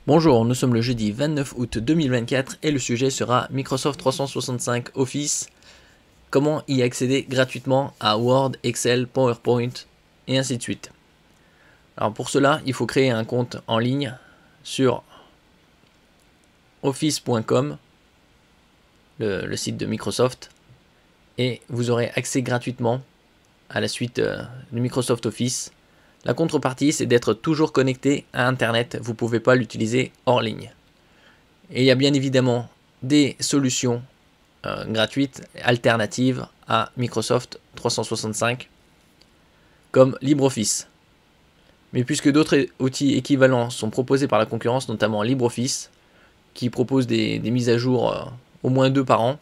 Bonjour, nous sommes le jeudi 29 août 2024 et le sujet sera Microsoft 365 Office, comment y accéder gratuitement à Word, Excel, PowerPoint et ainsi de suite. Alors pour cela, il faut créer un compte en ligne sur office.com, le site de Microsoft, et vous aurez accès gratuitement à la suite de Microsoft Office. La contrepartie, c'est d'être toujours connecté à Internet. Vous ne pouvez pas l'utiliser hors ligne. Et il y a bien évidemment des solutions gratuites, alternatives à Microsoft 365, comme LibreOffice. Mais puisque d'autres outils équivalents sont proposés par la concurrence, notamment LibreOffice, qui propose des mises à jour au moins 2 par an,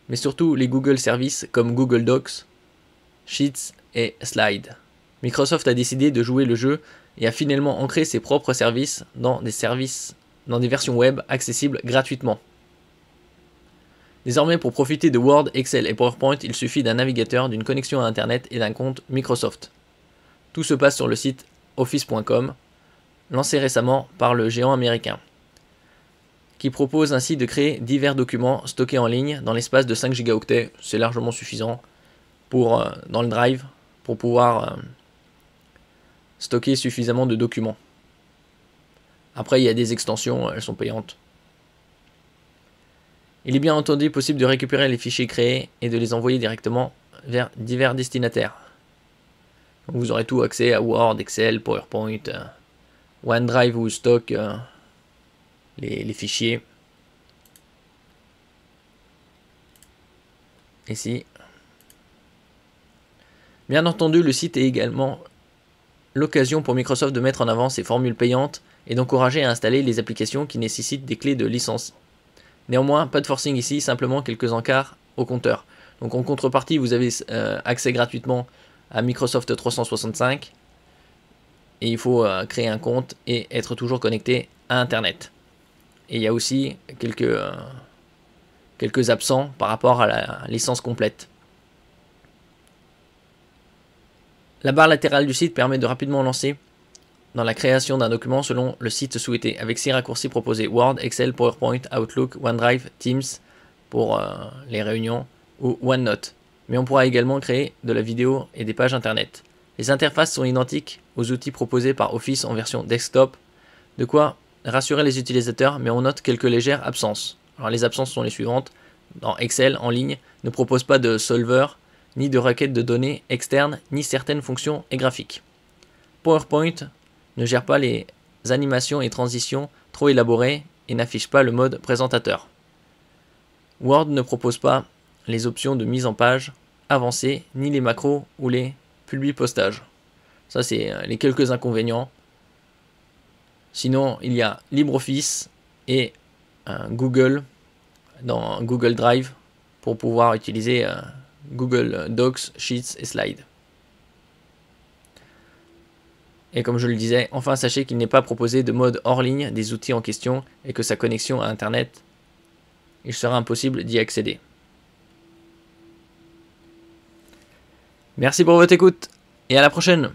mais surtout les Google Services comme Google Docs, Sheets et Slide. Microsoft a décidé de jouer le jeu et a finalement ancré ses propres services dans des versions web accessibles gratuitement. Désormais, pour profiter de Word, Excel et PowerPoint, il suffit d'un navigateur, d'une connexion à Internet et d'un compte Microsoft. Tout se passe sur le site office.com, lancé récemment par le géant américain, qui propose ainsi de créer divers documents stockés en ligne dans l'espace de 5 gigaoctets. C'est largement suffisant dans le Drive pour pouvoir stocker suffisamment de documents. Après, il y a des extensions, elles sont payantes. Il est bien entendu possible de récupérer les fichiers créés et de les envoyer directement vers divers destinataires. Donc vous aurez tout accès à Word, Excel, PowerPoint, OneDrive où stocke les fichiers. Ici. Bien entendu, le site est également l'occasion pour Microsoft de mettre en avant ses formules payantes et d'encourager à installer les applications qui nécessitent des clés de licence. Néanmoins, pas de forcing ici, simplement quelques encarts au compteur. Donc en contrepartie, vous avez accès gratuitement à Microsoft 365 et il faut créer un compte et être toujours connecté à Internet. Et il y a aussi quelques absents par rapport à la licence complète. La barre latérale du site permet de rapidement lancer dans la création d'un document selon le site souhaité, avec 6 raccourcis proposés: Word, Excel, PowerPoint, Outlook, OneDrive, Teams pour les réunions ou OneNote. Mais on pourra également créer de la vidéo et des pages internet. Les interfaces sont identiques aux outils proposés par Office en version desktop, de quoi rassurer les utilisateurs, mais on note quelques légères absences. Alors les absences sont les suivantes. Dans Excel en ligne ne propose pas de solver, ni de requête de données externes, ni certaines fonctions et graphiques. PowerPoint ne gère pas les animations et transitions trop élaborées et n'affiche pas le mode présentateur. Word ne propose pas les options de mise en page avancées, ni les macros ou les publi-postages. Ça, c'est les quelques inconvénients. Sinon, il y a LibreOffice et Google dans Google Drive pour pouvoir utiliser Google Docs, Sheets et Slide. Et comme je le disais, enfin sachez qu'il n'est pas proposé de mode hors ligne des outils en question et que sa connexion à Internet, il sera impossible d'y accéder. Merci pour votre écoute et à la prochaine!